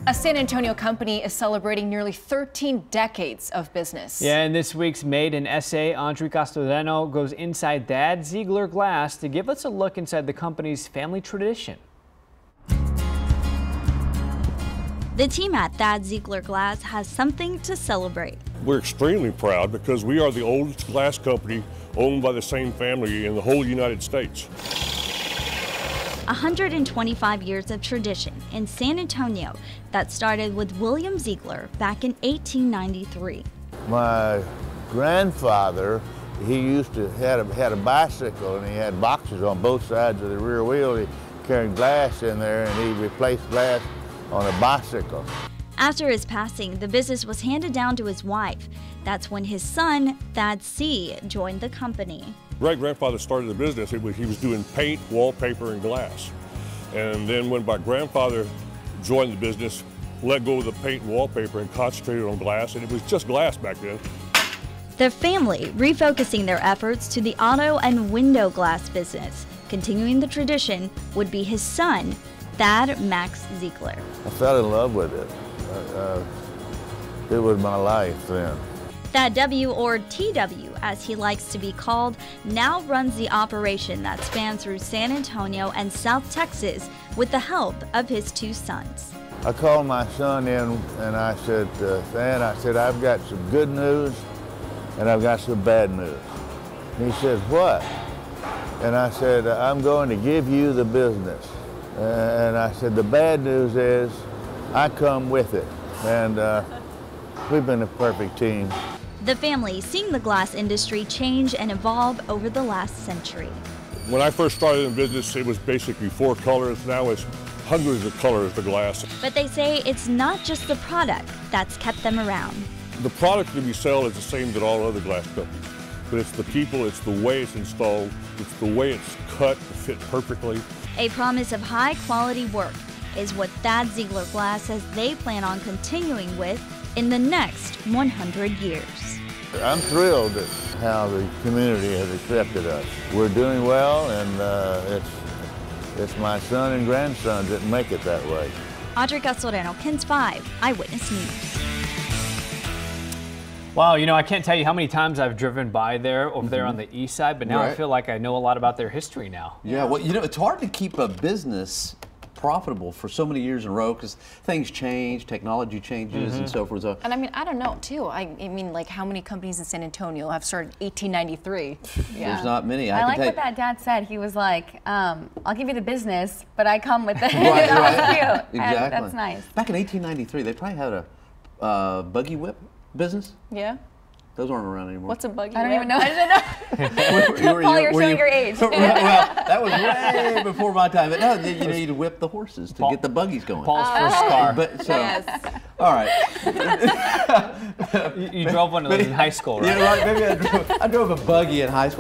A San Antonio company is celebrating nearly 13 decades of business. Yeah, in this week's Made in SA, Andre Castellano goes inside Dad Ziegler Glass to give us a look inside the company's family tradition. The team at Dad Ziegler Glass has something to celebrate. We're extremely proud because we are the oldest glass company owned by the same family in the whole United States. 125 years of tradition in San Antonio that started with William Ziegler back in 1893. My grandfather, he used to had a bicycle, and he had boxes on both sides of the rear wheel. He carried glass in there, and he replaced glass on a bicycle. After his passing, the business was handed down to his wife. That's when his son, Thad C., joined the company. Great-grandfather started the business. He was doing paint, wallpaper, and glass. And then when my grandfather joined the business, let go of the paint and wallpaper and concentrated on glass, and it was just glass back then. The family refocusing their efforts to the auto and window glass business. Continuing the tradition would be his son, Thad Max Ziegler. I fell in love with it. It was my life then. Thad W, or TW as he likes to be called, now runs the operation that spans through San Antonio and South Texas with the help of his two sons. I called my son in and I said, Thad, I've got some good news and I've got some bad news. And he said, what? And I said, I'm going to give you the business. And I said, the bad news is I come with it. And we've been a perfect team. The family seeing the glass industry change and evolve over the last century. When I first started in business, it was basically 4 colors. Now it's hundreds of colors of glass. But they say it's not just the product that's kept them around. The product that we sell is the same that all other glass companies. But it's the people, it's the way it's installed, it's the way it's cut to fit perfectly. A promise of high quality work is what Thad Ziegler Glass says they plan on continuing with in the next 100 years. I'm thrilled at how the community has accepted us. We're doing well, and it's my son and grandsons that make it that way. Andre Castellano, KENS 5 Eyewitness News. Wow, you know, I can't tell you how many times I've driven by there, over there on the east side, but now I feel like I know a lot about their history now. Yeah, well, you know, it's hard to keep a business profitable for so many years in a row because things change, technology changes, and so forth. And I mean, I don't know, too. I mean, like, how many companies in San Antonio have started 1893? Yeah. There's not many. I like what that dad said. He was like, I'll give you the business, but I come with it. Right, That was cute. Exactly. That's nice. Back in 1893, they probably had a buggy whip business. Yeah. Those aren't around anymore. What's a buggy? I don't even know. I didn't know. Paul, you're showing your age. Well, that was way before my time. But no, you know, you'd whip the horses to get the buggies going. Paul's first car. But so, Yes. all right. You drove one of those in high school, right? Yeah, right. Maybe I drove a buggy in high school.